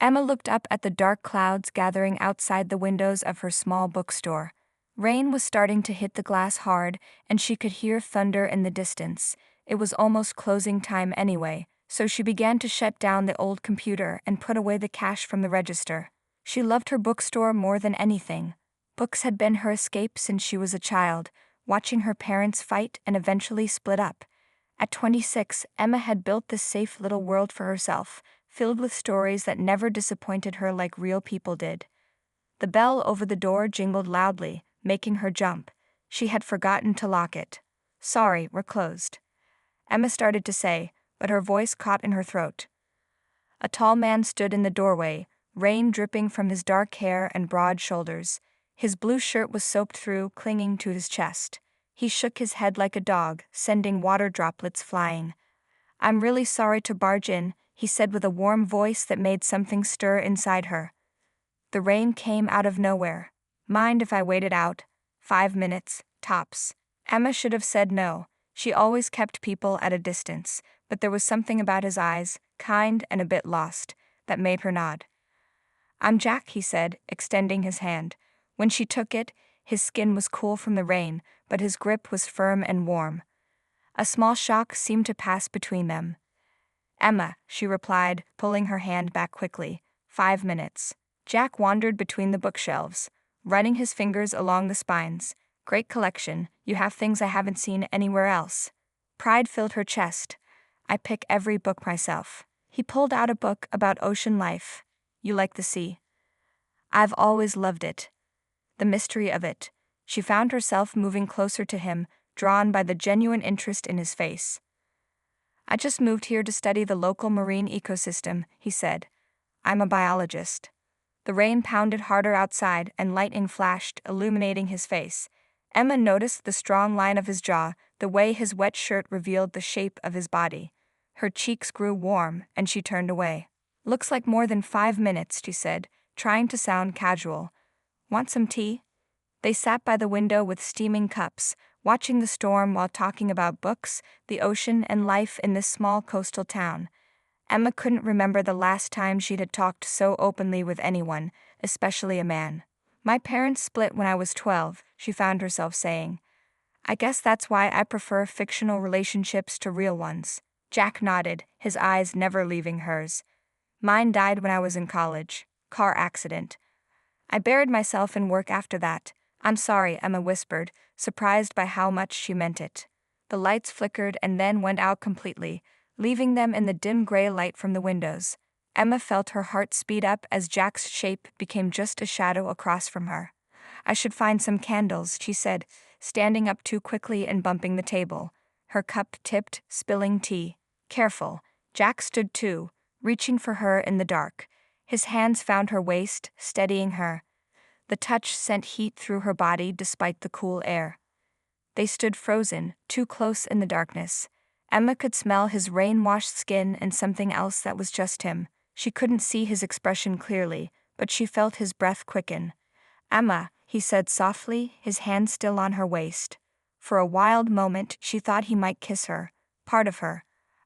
Emma looked up at the dark clouds gathering outside the windows of her small bookstore. Rain was starting to hit the glass hard, and she could hear thunder in the distance. It was almost closing time anyway, so she began to shut down the old computer and put away the cash from the register. She loved her bookstore more than anything. Books had been her escape since she was a child, watching her parents fight and eventually split up. At 26, Emma had built this safe little world for herself, filled with stories that never disappointed her like real people did. The bell over the door jingled loudly, making her jump. She had forgotten to lock it. "Sorry, we're closed," Emma started to say, but her voice caught in her throat. A tall man stood in the doorway, rain dripping from his dark hair and broad shoulders. His blue shirt was soaked through, clinging to his chest. He shook his head like a dog, sending water droplets flying. "I'm really sorry to barge in," he said with a warm voice that made something stir inside her. The rain came out of nowhere. "Mind if I waited out? 5 minutes, tops." Emma should have said no. She always kept people at a distance, but there was something about his eyes, kind and a bit lost, that made her nod. "I'm Jack," he said, extending his hand. When she took it, his skin was cool from the rain, but his grip was firm and warm. A small shock seemed to pass between them. "Emma," she replied, pulling her hand back quickly. 5 minutes. Jack wandered between the bookshelves, running his fingers along the spines. "Great collection, you have things I haven't seen anywhere else." Pride filled her chest. "I pick every book myself." He pulled out a book about ocean life. "You like the sea?" "I've always loved it. The mystery of it." She found herself moving closer to him, drawn by the genuine interest in his face. "I just moved here to study the local marine ecosystem," he said. "I'm a biologist." The rain pounded harder outside and lightning flashed, illuminating his face. Emma noticed the strong line of his jaw, the way his wet shirt revealed the shape of his body. Her cheeks grew warm, and she turned away. "Looks like more than 5 minutes," she said, trying to sound casual. "Want some tea?" They sat by the window with steaming cups, watching the storm while talking about books, the ocean, and life in this small coastal town. Emma couldn't remember the last time she'd had talked so openly with anyone, especially a man. "My parents split when I was 12, she found herself saying. "I guess that's why I prefer fictional relationships to real ones." Jack nodded, his eyes never leaving hers. "Mine died when I was in college. Car accident. I buried myself in work after that." "I'm sorry," Emma whispered, surprised by how much she meant it. The lights flickered and then went out completely, leaving them in the dim gray light from the windows. Emma felt her heart speed up as Jack's shape became just a shadow across from her. "I should find some candles," she said, standing up too quickly and bumping the table. Her cup tipped, spilling tea. "Careful." Jack stood too, reaching for her in the dark. His hands found her waist, steadying her. The touch sent heat through her body despite the cool air. They stood frozen, too close in the darkness. Emma could smell his rain-washed skin and something else that was just him. She couldn't see his expression clearly, but she felt his breath quicken. "Emma," he said softly, his hand still on her waist. For a wild moment she thought he might kiss her, part of her,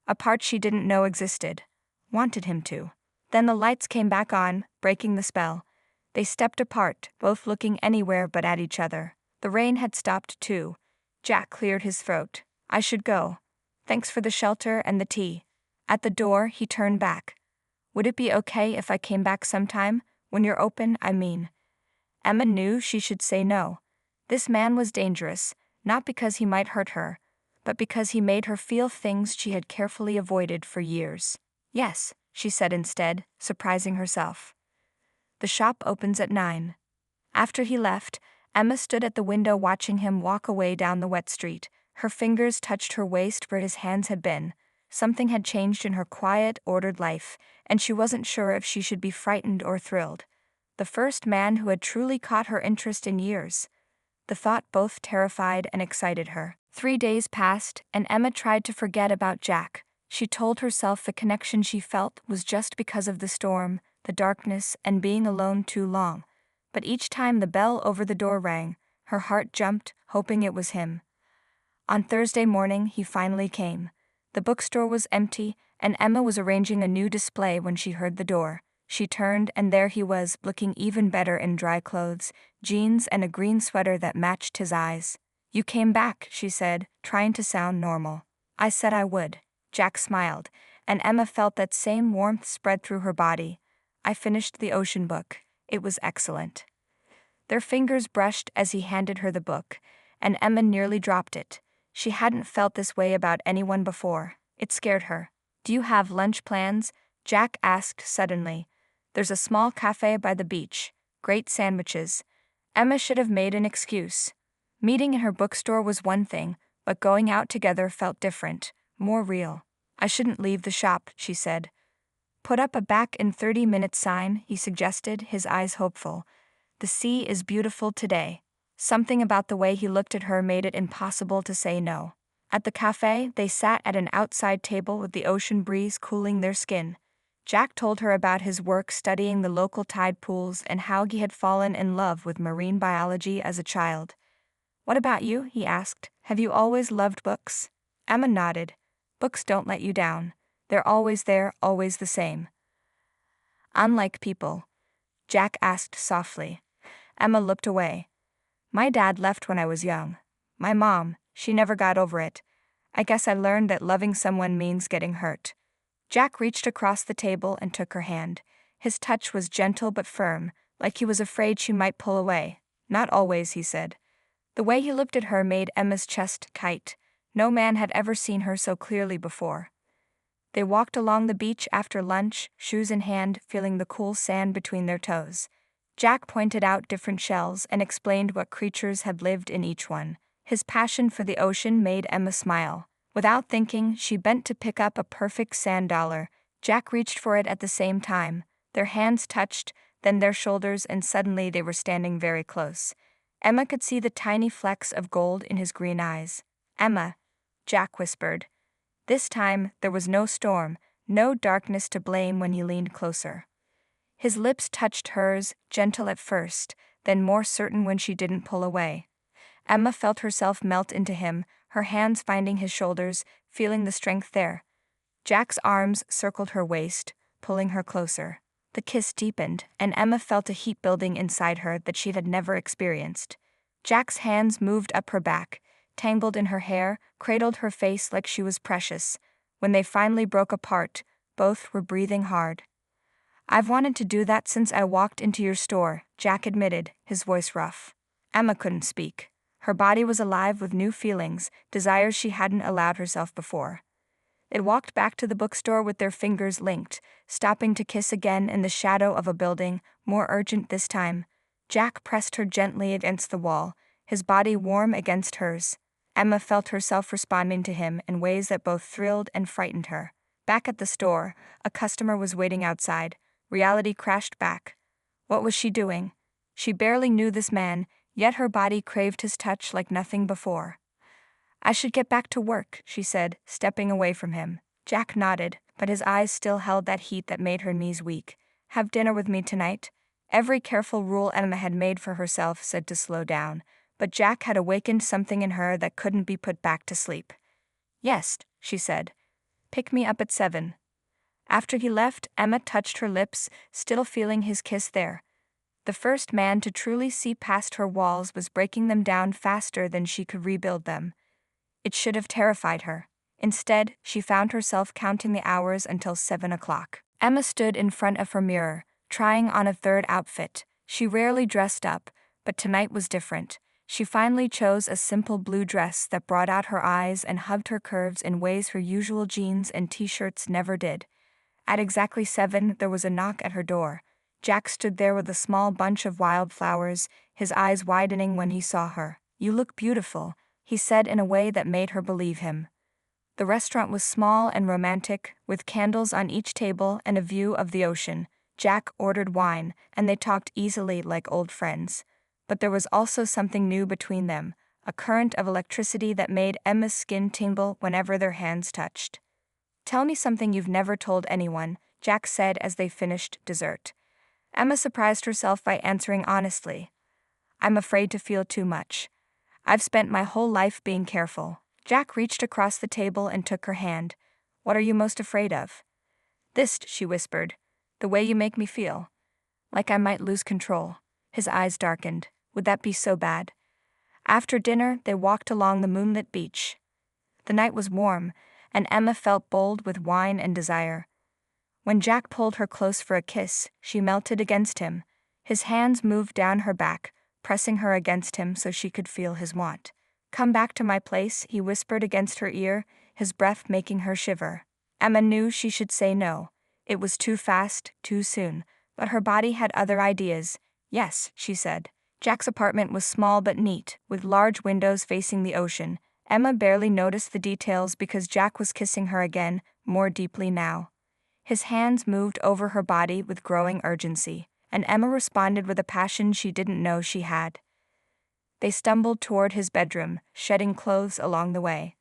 a part she didn't know existed, wanted him to. Then the lights came back on, breaking the spell. They stepped apart, both looking anywhere but at each other. The rain had stopped too. Jack cleared his throat. "I should go. Thanks for the shelter and the tea." At the door, he turned back. "Would it be okay if I came back sometime? When you're open, I mean." Emma knew she should say no. This man was dangerous, not because he might hurt her, but because he made her feel things she had carefully avoided for years. "Yes," she said instead, surprising herself. "The shop opens at 9. After he left, Emma stood at the window watching him walk away down the wet street. Her fingers touched her waist where his hands had been. Something had changed in her quiet, ordered life, and she wasn't sure if she should be frightened or thrilled. The first man who had truly caught her interest in years. The thought both terrified and excited her. 3 days passed, and Emma tried to forget about Jack. She told herself the connection she felt was just because of the storm, the darkness, and being alone too long. But each time the bell over the door rang, her heart jumped, hoping it was him. On Thursday morning, he finally came. The bookstore was empty, and Emma was arranging a new display when she heard the door. She turned, and there he was, looking even better in dry clothes, jeans and a green sweater that matched his eyes. "You came back," she said, trying to sound normal. "I said I would." Jack smiled, and Emma felt that same warmth spread through her body. "I finished the ocean book. It was excellent." Their fingers brushed as he handed her the book, and Emma nearly dropped it. She hadn't felt this way about anyone before. It scared her. "Do you have lunch plans?" Jack asked suddenly. "There's a small cafe by the beach. Great sandwiches." Emma should have made an excuse. Meeting in her bookstore was one thing, but going out together felt different, more real. "I shouldn't leave the shop," she said. "Put up a back in 30 minutes sign," he suggested, his eyes hopeful. "The sea is beautiful today." Something about the way he looked at her made it impossible to say no. At the cafe, they sat at an outside table with the ocean breeze cooling their skin. Jack told her about his work studying the local tide pools and how he had fallen in love with marine biology as a child. "What about you?" he asked. "Have you always loved books?" Emma nodded. "Books don't let you down. They're always there, always the same." "Unlike people?" Jack asked softly. Emma looked away. "My dad left when I was young. My mom, she never got over it. I guess I learned that loving someone means getting hurt." Jack reached across the table and took her hand. His touch was gentle but firm, like he was afraid she might pull away. "Not always," he said. The way he looked at her made Emma's chest tight. No man had ever seen her so clearly before. They walked along the beach after lunch, shoes in hand, feeling the cool sand between their toes. Jack pointed out different shells and explained what creatures had lived in each one. His passion for the ocean made Emma smile. Without thinking, she bent to pick up a perfect sand dollar. Jack reached for it at the same time. Their hands touched, then their shoulders, and suddenly they were standing very close. Emma could see the tiny flecks of gold in his green eyes. "Emma," Jack whispered. This time, there was no storm, no darkness to blame when he leaned closer. His lips touched hers, gentle at first, then more certain when she didn't pull away. Emma felt herself melt into him, her hands finding his shoulders, feeling the strength there. Jack's arms circled her waist, pulling her closer. The kiss deepened, and Emma felt a heat building inside her that she had never experienced. Jack's hands moved up her back, tangled in her hair, cradled her face like she was precious. When they finally broke apart, both were breathing hard. "I've wanted to do that since I walked into your store," Jack admitted, his voice rough. Emma couldn't speak. Her body was alive with new feelings, desires she hadn't allowed herself before. They walked back to the bookstore with their fingers linked, stopping to kiss again in the shadow of a building, more urgent this time. Jack pressed her gently against the wall, his body warm against hers. Emma felt herself responding to him in ways that both thrilled and frightened her. Back at the store, a customer was waiting outside. Reality crashed back. What was she doing? She barely knew this man, yet her body craved his touch like nothing before. "I should get back to work," she said, stepping away from him. Jack nodded, but his eyes still held that heat that made her knees weak. "Have dinner with me tonight?" Every careful rule Emma had made for herself said to slow down, but Jack had awakened something in her that couldn't be put back to sleep. "Yes," she said. "Pick me up at 7. After he left, Emma touched her lips, still feeling his kiss there. The first man to truly see past her walls was breaking them down faster than she could rebuild them. It should have terrified her. Instead, she found herself counting the hours until 7 o'clock. Emma stood in front of her mirror, trying on a third outfit. She rarely dressed up, but tonight was different. She finally chose a simple blue dress that brought out her eyes and hugged her curves in ways her usual jeans and t-shirts never did. At exactly 7, there was a knock at her door. Jack stood there with a small bunch of wildflowers, his eyes widening when he saw her. "You look beautiful," he said in a way that made her believe him. The restaurant was small and romantic, with candles on each table and a view of the ocean. Jack ordered wine, and they talked easily like old friends. But there was also something new between them, a current of electricity that made Emma's skin tingle whenever their hands touched. "Tell me something you've never told anyone," Jack said as they finished dessert. Emma surprised herself by answering honestly. "I'm afraid to feel too much. I've spent my whole life being careful." Jack reached across the table and took her hand. "What are you most afraid of?" "This," she whispered. The way you make me feel. Like I might lose control. His eyes darkened. Would that be so bad? After dinner, they walked along the moonlit beach. The night was warm, and Emma felt bold with wine and desire. When Jack pulled her close for a kiss, she melted against him. His hands moved down her back, pressing her against him so she could feel his want. "Come back to my place," he whispered against her ear, his breath making her shiver. Emma knew she should say no. It was too fast, too soon, but her body had other ideas. "Yes," she said. Jack's apartment was small but neat, with large windows facing the ocean. Emma barely noticed the details because Jack was kissing her again, more deeply now. His hands moved over her body with growing urgency, and Emma responded with a passion she didn't know she had. They stumbled toward his bedroom, shedding clothes along the way.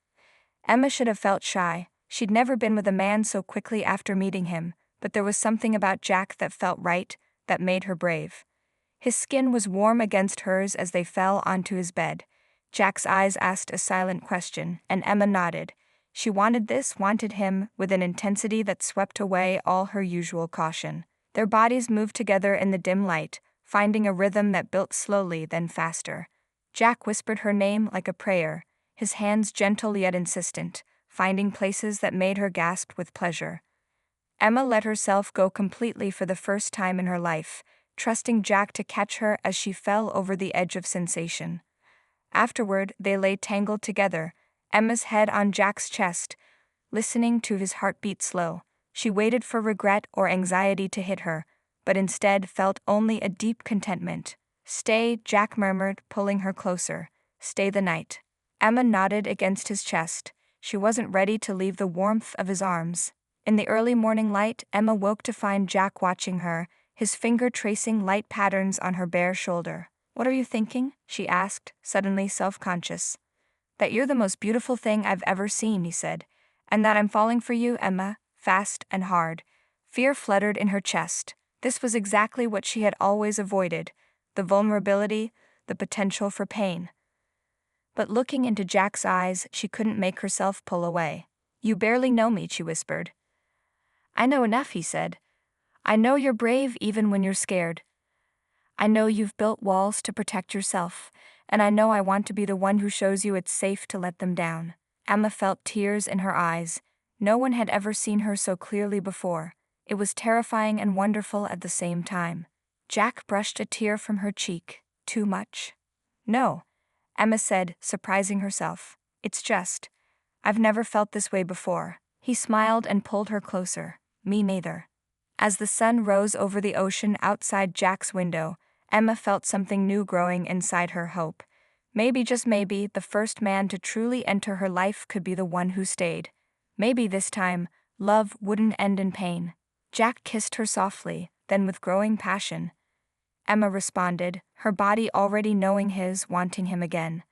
Emma should have felt shy. She'd never been with a man so quickly after meeting him, but there was something about Jack that felt right, that made her brave. His skin was warm against hers as they fell onto his bed. Jack's eyes asked a silent question, and Emma nodded. She wanted this, wanted him, with an intensity that swept away all her usual caution. Their bodies moved together in the dim light, finding a rhythm that built slowly then faster. Jack whispered her name like a prayer, his hands gentle yet insistent, finding places that made her gasp with pleasure. Emma let herself go completely for the first time in her life, trusting Jack to catch her as she fell over the edge of sensation. Afterward, they lay tangled together, Emma's head on Jack's chest, listening to his heartbeat slow. She waited for regret or anxiety to hit her, but instead felt only a deep contentment. "Stay," Jack murmured, pulling her closer. "Stay the night." Emma nodded against his chest. She wasn't ready to leave the warmth of his arms. In the early morning light, Emma woke to find Jack watching her, his finger tracing light patterns on her bare shoulder. "What are you thinking?" she asked, suddenly self-conscious. "That you're the most beautiful thing I've ever seen," he said. "And that I'm falling for you, Emma, fast and hard." Fear fluttered in her chest. This was exactly what she had always avoided, the vulnerability, the potential for pain. But looking into Jack's eyes, she couldn't make herself pull away. "You barely know me," she whispered. "I know enough," he said. "I know you're brave even when you're scared. I know you've built walls to protect yourself, and I know I want to be the one who shows you it's safe to let them down." Emma felt tears in her eyes. No one had ever seen her so clearly before. It was terrifying and wonderful at the same time. Jack brushed a tear from her cheek. "Too much?" "No," Emma said, surprising herself. "It's just, I've never felt this way before." He smiled and pulled her closer. "Me neither." As the sun rose over the ocean outside Jack's window, Emma felt something new growing inside her. Hope. Maybe, just maybe, the first man to truly enter her life could be the one who stayed. Maybe this time, love wouldn't end in pain. Jack kissed her softly, then with growing passion. Emma responded, her body already knowing his, wanting him again.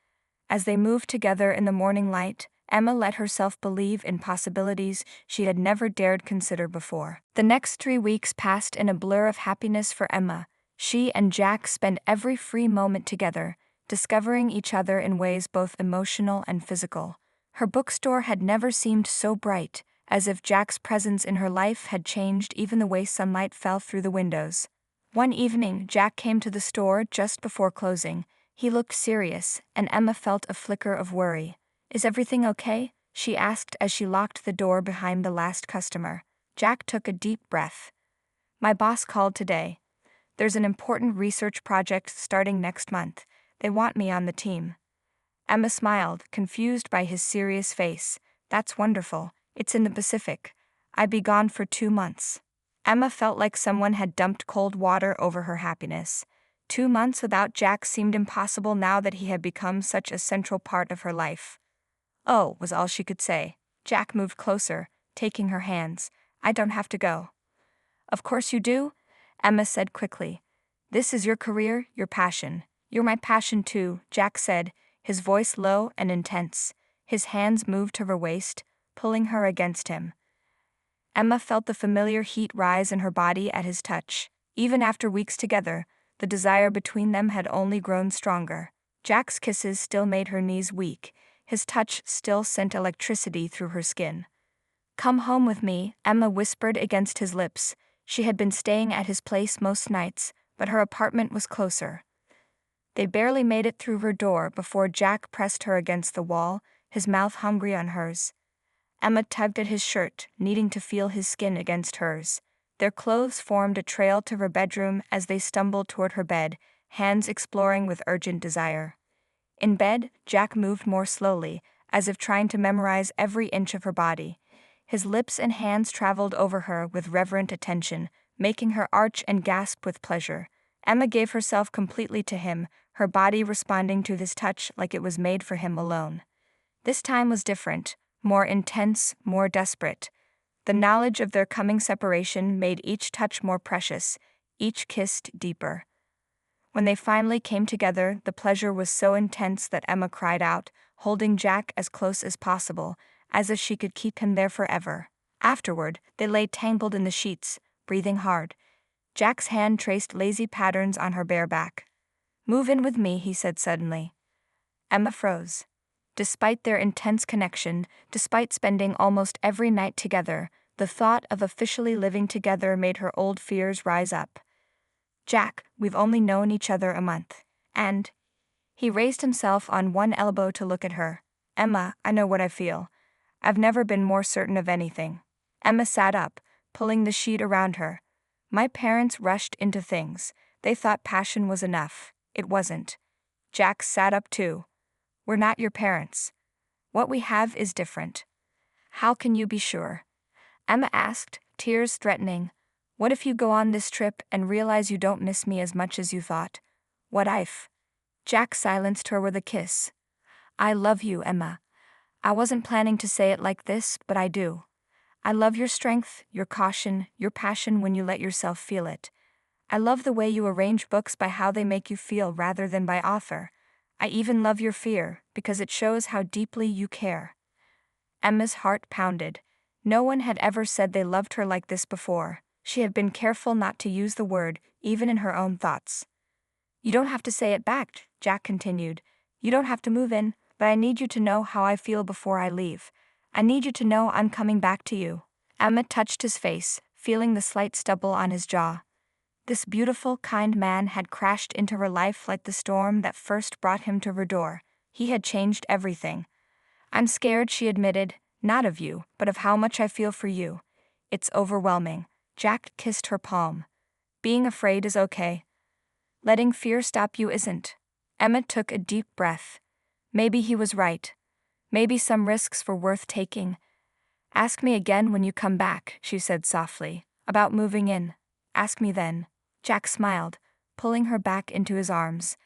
As they moved together in the morning light, Emma let herself believe in possibilities she had never dared consider before. The next 3 weeks passed in a blur of happiness for Emma. She and Jack spent every free moment together, discovering each other in ways both emotional and physical. Her bookstore had never seemed so bright, as if Jack's presence in her life had changed even the way sunlight fell through the windows. One evening, Jack came to the store just before closing. He looked serious, and Emma felt a flicker of worry. "Is everything okay?" she asked as she locked the door behind the last customer. Jack took a deep breath. "My boss called today. There's an important research project starting next month. They want me on the team." Emma smiled, confused by his serious face. "That's wonderful. It's in the Pacific. I'd be gone for 2 months." Emma felt like someone had dumped cold water over her happiness. 2 months without Jack seemed impossible now that he had become such a central part of her life. "Oh," was all she could say. Jack moved closer, taking her hands. "I don't have to go." "Of course you do," Emma said quickly. "This is your career, your passion." "You're my passion too," Jack said, his voice low and intense. His hands moved to her waist, pulling her against him. Emma felt the familiar heat rise in her body at his touch. Even after weeks together, the desire between them had only grown stronger. Jack's kisses still made her knees weak. His touch still sent electricity through her skin. "Come home with me," Emma whispered against his lips. She had been staying at his place most nights, but her apartment was closer. They barely made it through her door before Jack pressed her against the wall, his mouth hungry on hers. Emma tugged at his shirt, needing to feel his skin against hers. Their clothes formed a trail to her bedroom as they stumbled toward her bed, hands exploring with urgent desire. In bed, Jack moved more slowly, as if trying to memorize every inch of her body. His lips and hands traveled over her with reverent attention, making her arch and gasp with pleasure. Emma gave herself completely to him, her body responding to his touch like it was made for him alone. This time was different, more intense, more desperate. The knowledge of their coming separation made each touch more precious, each kiss deeper. When they finally came together, the pleasure was so intense that Emma cried out, holding Jack as close as possible, as if she could keep him there forever. Afterward, they lay tangled in the sheets, breathing hard. Jack's hand traced lazy patterns on her bare back. "Move in with me," he said suddenly. Emma froze. Despite their intense connection, despite spending almost every night together, the thought of officially living together made her old fears rise up. "Jack, we've only known each other a month. And—" He raised himself on one elbow to look at her. "Emma, I know what I feel. I've never been more certain of anything." Emma sat up, pulling the sheet around her. "My parents rushed into things. They thought passion was enough. It wasn't." Jack sat up too. "We're not your parents. What we have is different." "How can you be sure?" Emma asked, tears threatening. "What if you go on this trip and realize you don't miss me as much as you thought? What if?" Jack silenced her with a kiss. "I love you, Emma. I wasn't planning to say it like this, but I do. I love your strength, your caution, your passion when you let yourself feel it. I love the way you arrange books by how they make you feel rather than by author. I even love your fear, because it shows how deeply you care." Emma's heart pounded. No one had ever said they loved her like this before. She had been careful not to use the word, even in her own thoughts. "You don't have to say it back," Jack continued. "You don't have to move in, but I need you to know how I feel before I leave. I need you to know I'm coming back to you." Emma touched his face, feeling the slight stubble on his jaw. This beautiful, kind man had crashed into her life like the storm that first brought him to her door. He had changed everything. "I'm scared," she admitted, "not of you, but of how much I feel for you. It's overwhelming." Jack kissed her palm. "Being afraid is okay. Letting fear stop you isn't." Emma took a deep breath. Maybe he was right. Maybe some risks were worth taking. "Ask me again when you come back," she said softly. "About moving in. Ask me then." Jack smiled, pulling her back into his arms.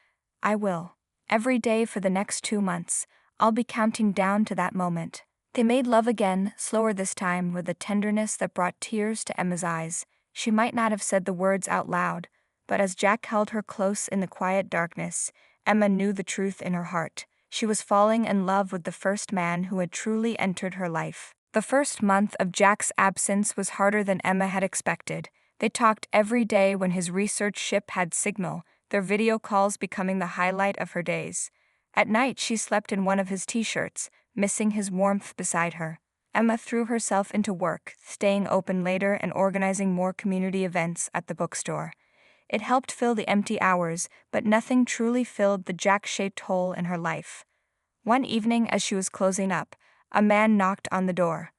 "I will. Every day for the next 2 months. I'll be counting down to that moment." They made love again, slower this time, with a tenderness that brought tears to Emma's eyes. She might not have said the words out loud, but as Jack held her close in the quiet darkness, Emma knew the truth in her heart. She was falling in love with the first man who had truly entered her life. The first month of Jack's absence was harder than Emma had expected. They talked every day when his research ship had signal, their video calls becoming the highlight of her days. At night she slept in one of his t-shirts, missing his warmth beside her. Emma threw herself into work, staying open later and organizing more community events at the bookstore. It helped fill the empty hours, but nothing truly filled the Jack-shaped hole in her life. One evening as she was closing up, a man knocked on the door.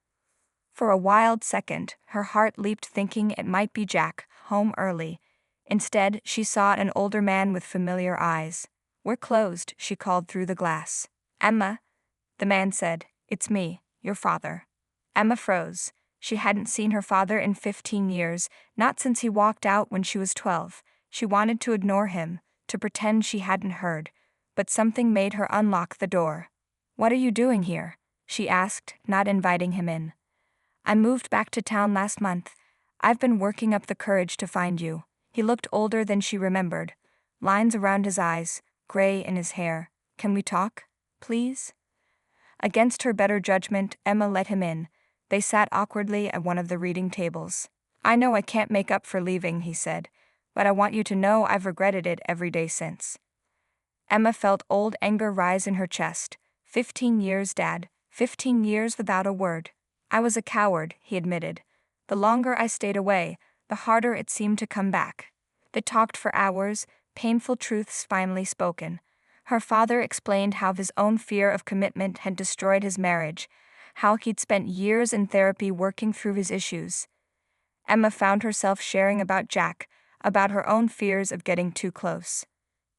For a wild second, her heart leaped thinking it might be Jack, home early. Instead, she saw an older man with familiar eyes. "We're closed," she called through the glass. "Emma," the man said, "it's me, your father." Emma froze. She hadn't seen her father in 15 years, not since he walked out when she was 12. She wanted to ignore him, to pretend she hadn't heard, but something made her unlock the door. "What are you doing here?" she asked, not inviting him in. "I moved back to town last month. I've been working up the courage to find you." He looked older than she remembered. Lines around his eyes, gray in his hair. "Can we talk, please?" Against her better judgment, Emma let him in. They sat awkwardly at one of the reading tables. "I know I can't make up for leaving," he said, "but I want you to know I've regretted it every day since." Emma felt old anger rise in her chest. 15 years, Dad. 15 years without a word. "I was a coward," he admitted. "The longer I stayed away, the harder it seemed to come back. They talked for hours, painful truths finally spoken. Her father explained how his own fear of commitment had destroyed his marriage, how he'd spent years in therapy working through his issues. Emma found herself sharing about Jack, about her own fears of getting too close.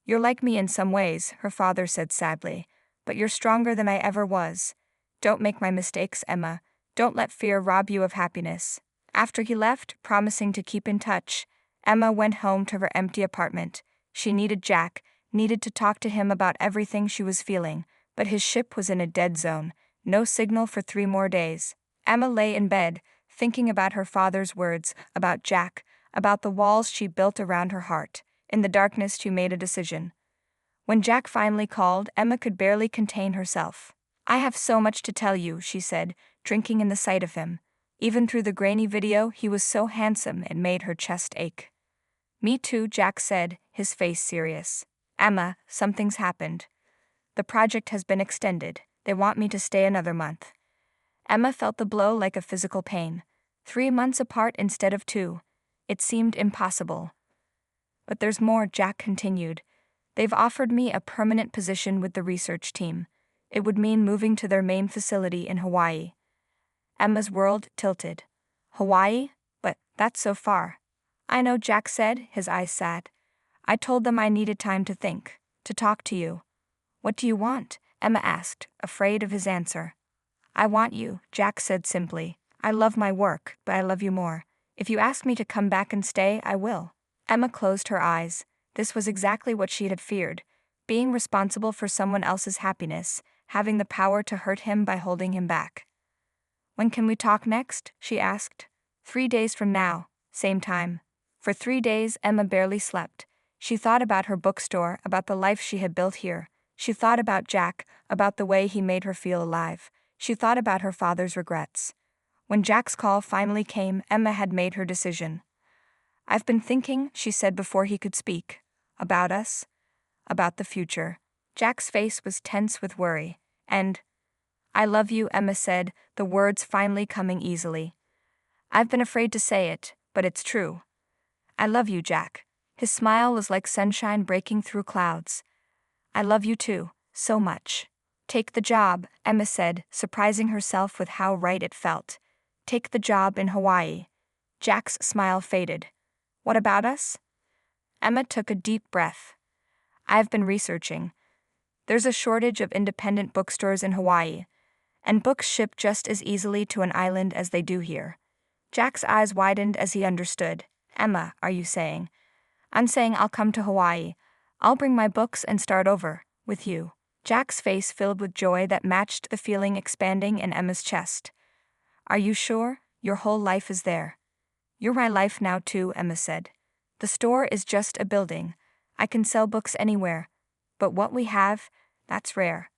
"You're like me in some ways," her father said sadly, "but you're stronger than I ever was. Don't make my mistakes, Emma. Don't let fear rob you of happiness." After he left, promising to keep in touch, Emma went home to her empty apartment. She needed Jack, needed to talk to him about everything she was feeling, but his ship was in a dead zone, no signal for 3 more days. Emma lay in bed, thinking about her father's words, about Jack, about the walls she built around her heart. In the darkness, she made a decision. When Jack finally called, Emma could barely contain herself. "I have so much to tell you," she said, drinking in the sight of him. Even through the grainy video, he was so handsome it made her chest ache. "Me too," Jack said, his face serious. "Emma, something's happened. The project has been extended. They want me to stay another month." Emma felt the blow like a physical pain. 3 months apart instead of 2. It seemed impossible. "But there's more," Jack continued. "They've offered me a permanent position with the research team. It would mean moving to their main facility in Hawaii." Emma's world tilted. "Hawaii? But that's so far." "I know," Jack said, his eyes sad. "I told them I needed time to think, to talk to you." "What do you want?" Emma asked, afraid of his answer. "I want you," Jack said simply. "I love my work, but I love you more. If you ask me to come back and stay, I will." Emma closed her eyes. This was exactly what she had feared. Being responsible for someone else's happiness, having the power to hurt him by holding him back. "When can we talk next?" she asked. 3 days from now, same time." For 3 days, Emma barely slept. She thought about her bookstore, about the life she had built here. She thought about Jack, about the way he made her feel alive. She thought about her father's regrets. When Jack's call finally came, Emma had made her decision. "I've been thinking," she said before he could speak. "About us. About the future." Jack's face was tense with worry. "And I love you," Emma said, the words finally coming easily. "I've been afraid to say it, but it's true. I love you, Jack." His smile was like sunshine breaking through clouds. "I love you too, so much." "Take the job," Emma said, surprising herself with how right it felt. "Take the job in Hawaii." Jack's smile faded. "What about us?" Emma took a deep breath. "I've been researching. There's a shortage of independent bookstores in Hawaii, and books ship just as easily to an island as they do here." Jack's eyes widened as he understood. "Emma, are you saying?" "I'm saying I'll come to Hawaii. I'll bring my books and start over, with you." Jack's face filled with joy that matched the feeling expanding in Emma's chest. "Are you sure? Your whole life is there." "You're my life now too," Emma said. "The store is just a building. I can sell books anywhere. But what we have, that's rare.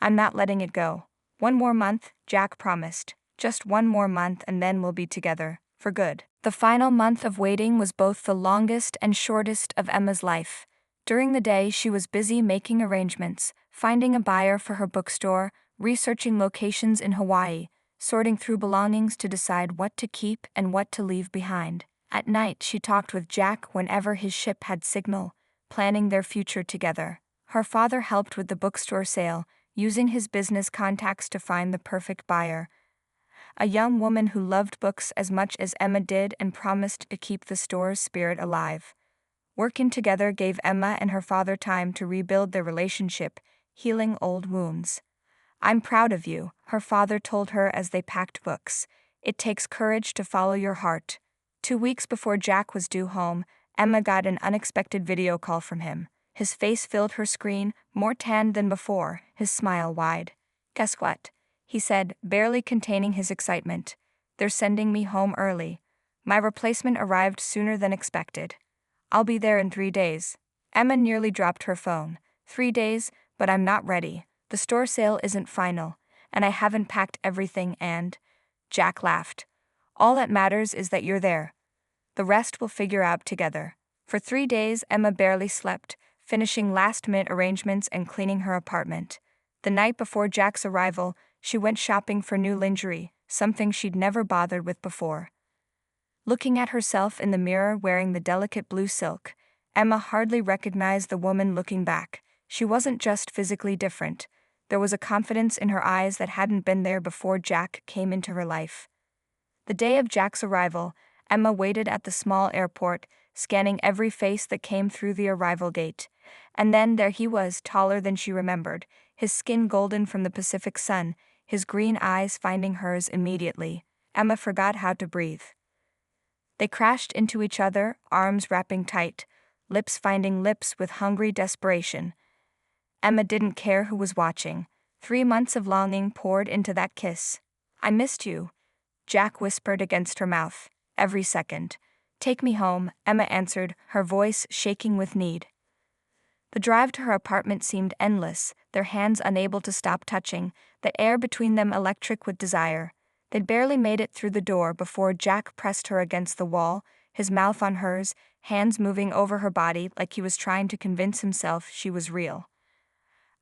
I'm not letting it go. 1 more month," Jack promised. "Just 1 more month and then we'll be together, for good." The final month of waiting was both the longest and shortest of Emma's life. During the day, she was busy making arrangements, finding a buyer for her bookstore, researching locations in Hawaii, sorting through belongings to decide what to keep and what to leave behind. At night, she talked with Jack whenever his ship had signal, planning their future together. Her father helped with the bookstore sale, using his business contacts to find the perfect buyer. A young woman who loved books as much as Emma did and promised to keep the store's spirit alive. Working together gave Emma and her father time to rebuild their relationship, healing old wounds. "I'm proud of you," her father told her as they packed books. "It takes courage to follow your heart." 2 weeks before Jack was due home, Emma got an unexpected video call from him. His face filled her screen, more tanned than before, his smile wide. "Guess what?" he said, barely containing his excitement. "They're sending me home early. My replacement arrived sooner than expected. I'll be there in 3 days." Emma nearly dropped her phone. 3 days, but I'm not ready. The store sale isn't final, and I haven't packed everything and... Jack laughed. "All that matters is that you're there. The rest we'll figure out together." For 3 days, Emma barely slept, finishing last-minute arrangements and cleaning her apartment. The night before Jack's arrival, she went shopping for new lingerie, something she'd never bothered with before. Looking at herself in the mirror wearing the delicate blue silk, Emma hardly recognized the woman looking back. She wasn't just physically different. There was a confidence in her eyes that hadn't been there before Jack came into her life. The day of Jack's arrival, Emma waited at the small airport, scanning every face that came through the arrival gate. And then there he was, taller than she remembered, his skin golden from the Pacific sun, his green eyes finding hers immediately. Emma forgot how to breathe. They crashed into each other, arms wrapping tight, lips finding lips with hungry desperation. Emma didn't care who was watching. 3 months of longing poured into that kiss. "I missed you," Jack whispered against her mouth. "Every second." "Take me home," Emma answered, her voice shaking with need. The drive to her apartment seemed endless, their hands unable to stop touching, the air between them electric with desire. They'd barely made it through the door before Jack pressed her against the wall, his mouth on hers, hands moving over her body like he was trying to convince himself she was real.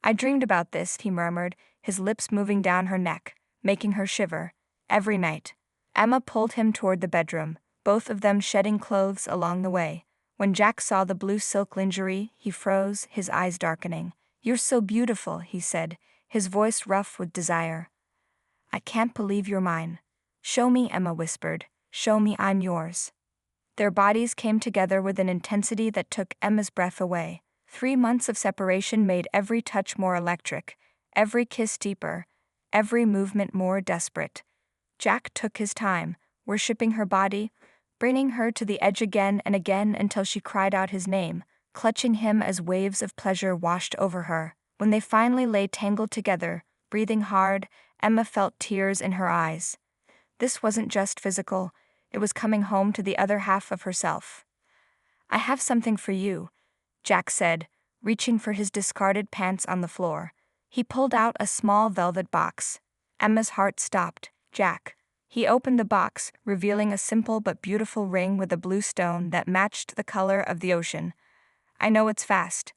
"I dreamed about this," he murmured, his lips moving down her neck, making her shiver. "Every night." Emma pulled him toward the bedroom, both of them shedding clothes along the way. When Jack saw the blue silk lingerie, he froze, his eyes darkening. "You're so beautiful," he said, his voice rough with desire. "I can't believe you're mine." "Show me," Emma whispered. "Show me I'm yours." Their bodies came together with an intensity that took Emma's breath away. 3 months of separation made every touch more electric, every kiss deeper, every movement more desperate. Jack took his time, worshipping her body, bringing her to the edge again and again until she cried out his name, clutching him as waves of pleasure washed over her. When they finally lay tangled together, breathing hard, Emma felt tears in her eyes. This wasn't just physical, it was coming home to the other half of herself. "I have something for you," Jack said, reaching for his discarded pants on the floor. He pulled out a small velvet box. Emma's heart stopped. "Jack." He opened the box, revealing a simple but beautiful ring with a blue stone that matched the color of the ocean. "I know it's fast.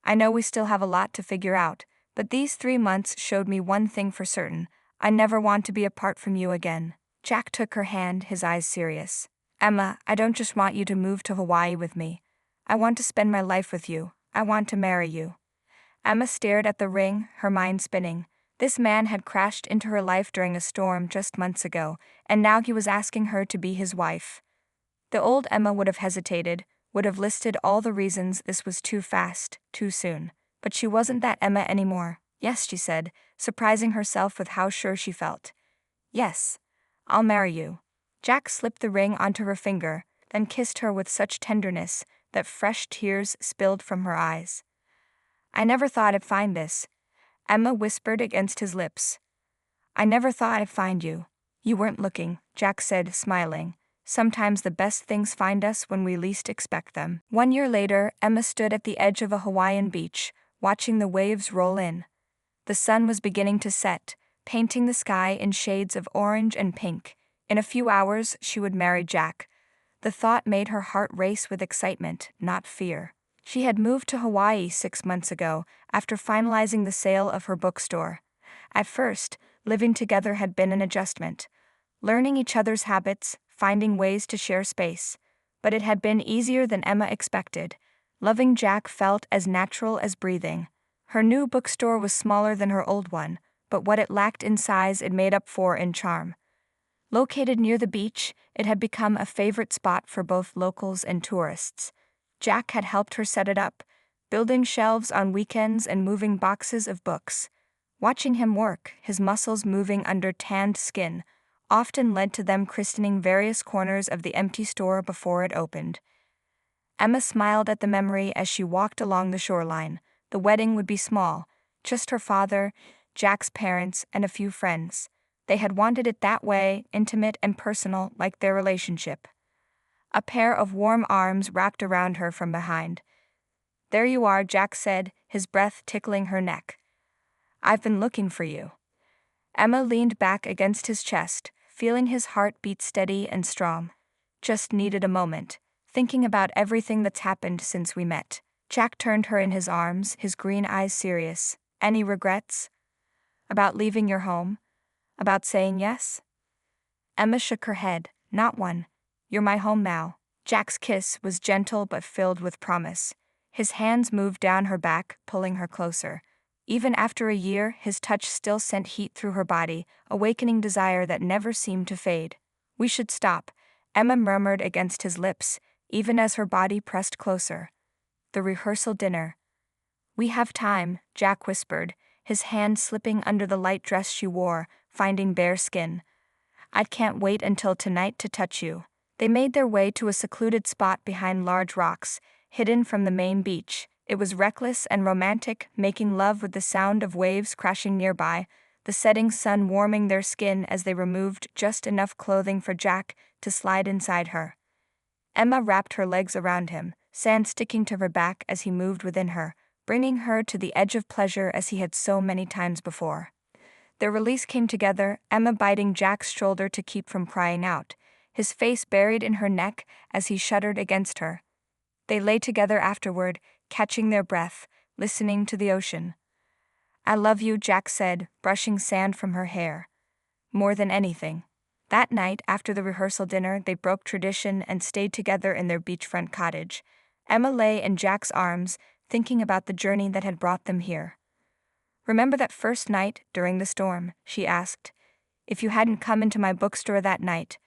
I know we still have a lot to figure out, but these 3 months showed me one thing for certain. I never want to be apart from you again." Jack took her hand, his eyes serious. "Emma, I don't just want you to move to Hawaii with me. I want to spend my life with you. I want to marry you." Emma stared at the ring, her mind spinning. This man had crashed into her life during a storm just months ago, and now he was asking her to be his wife. The old Emma would have hesitated, would have listed all the reasons this was too fast, too soon. But she wasn't that Emma anymore. "Yes," she said, surprising herself with how sure she felt. "Yes, I'll marry you." Jack slipped the ring onto her finger, then kissed her with such tenderness that fresh tears spilled from her eyes. "I never thought I'd find this," Emma whispered against his lips. "I never thought I'd find you." "You weren't looking," Jack said, smiling. "Sometimes the best things find us when we least expect them." 1 year later, Emma stood at the edge of a Hawaiian beach, watching the waves roll in. The sun was beginning to set, painting the sky in shades of orange and pink. In a few hours, she would marry Jack. The thought made her heart race with excitement, not fear. She had moved to Hawaii 6 months ago, after finalizing the sale of her bookstore. At first, living together had been an adjustment, learning each other's habits, finding ways to share space. But it had been easier than Emma expected. Loving Jack felt as natural as breathing. Her new bookstore was smaller than her old one, but what it lacked in size it made up for in charm. Located near the beach, it had become a favorite spot for both locals and tourists. Jack had helped her set it up, building shelves on weekends and moving boxes of books. Watching him work, his muscles moving under tanned skin, often led to them christening various corners of the empty store before it opened. Emma smiled at the memory as she walked along the shoreline. The wedding would be small, just her father, Jack's parents, and a few friends. They had wanted it that way, intimate and personal, like their relationship. A pair of warm arms wrapped around her from behind. "There you are," Jack said, his breath tickling her neck. "I've been looking for you." Emma leaned back against his chest, feeling his heart beat steady and strong. "Just needed a moment, thinking about everything that's happened since we met." Jack turned her in his arms, his green eyes serious. "Any regrets? About leaving your home? About saying yes?" Emma shook her head. "Not one. You're my home now." Jack's kiss was gentle but filled with promise. His hands moved down her back, pulling her closer. Even after a year, his touch still sent heat through her body, awakening desire that never seemed to fade. "We should stop," Emma murmured against his lips, even as her body pressed closer. "The rehearsal dinner." "We have time," Jack whispered, his hand slipping under the light dress she wore, finding bare skin. "I can't wait until tonight to touch you." They made their way to a secluded spot behind large rocks, hidden from the main beach. It was reckless and romantic, making love with the sound of waves crashing nearby, the setting sun warming their skin as they removed just enough clothing for Jack to slide inside her. Emma wrapped her legs around him, sand sticking to her back as he moved within her, bringing her to the edge of pleasure as he had so many times before. Their release came together, Emma biting Jack's shoulder to keep from crying out, his face buried in her neck as he shuddered against her. They lay together afterward, catching their breath, listening to the ocean. "I love you," Jack said, brushing sand from her hair. "More than anything." That night, after the rehearsal dinner, they broke tradition and stayed together in their beachfront cottage. Emma lay in Jack's arms, thinking about the journey that had brought them here. "Remember that first night during the storm?" she asked. "If you hadn't come into my bookstore that night."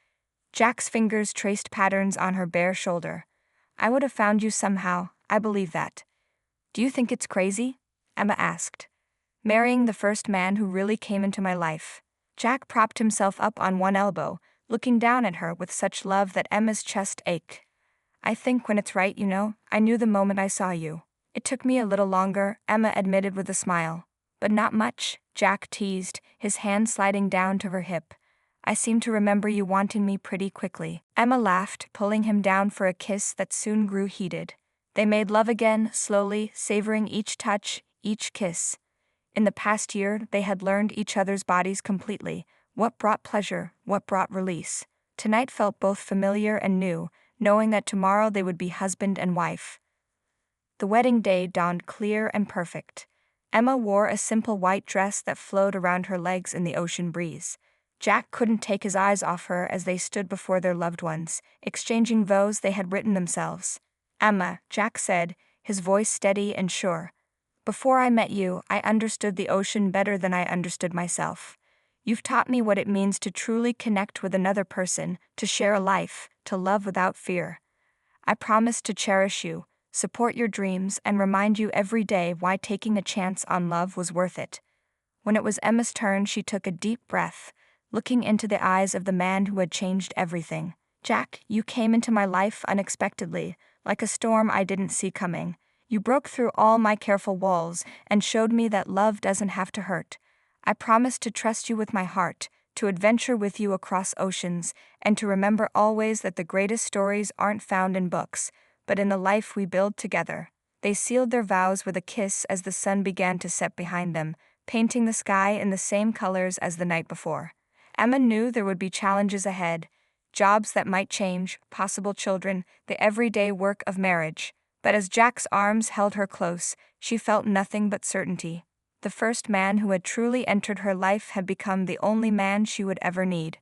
Jack's fingers traced patterns on her bare shoulder. "I would have found you somehow, I believe that." "Do you think it's crazy?" Emma asked. "Marrying the first man who really came into my life." Jack propped himself up on one elbow, looking down at her with such love that Emma's chest ached. "I think when it's right, I knew the moment I saw you." "It took me a little longer," Emma admitted with a smile. "But not much," Jack teased, his hand sliding down to her hip. "I seem to remember you wanting me pretty quickly." Emma laughed, pulling him down for a kiss that soon grew heated. They made love again, slowly, savoring each touch, each kiss. In the past year, they had learned each other's bodies completely, what brought pleasure, what brought release. Tonight felt both familiar and new, knowing that tomorrow they would be husband and wife. The wedding day dawned clear and perfect. Emma wore a simple white dress that flowed around her legs in the ocean breeze. Jack couldn't take his eyes off her as they stood before their loved ones, exchanging vows they had written themselves. "Emma," Jack said, his voice steady and sure. "Before I met you, I understood the ocean better than I understood myself. You've taught me what it means to truly connect with another person, to share a life, to love without fear. I promise to cherish you, support your dreams, and remind you every day why taking a chance on love was worth it." When it was Emma's turn, she took a deep breath, looking into the eyes of the man who had changed everything. "Jack, you came into my life unexpectedly, like a storm I didn't see coming. You broke through all my careful walls and showed me that love doesn't have to hurt. I promise to trust you with my heart, to adventure with you across oceans, and to remember always that the greatest stories aren't found in books, but in the life we build together." They sealed their vows with a kiss as the sun began to set behind them, painting the sky in the same colors as the night before. Emma knew there would be challenges ahead, jobs that might change, possible children, the everyday work of marriage. But as Jack's arms held her close, she felt nothing but certainty. The first man who had truly entered her life had become the only man she would ever need.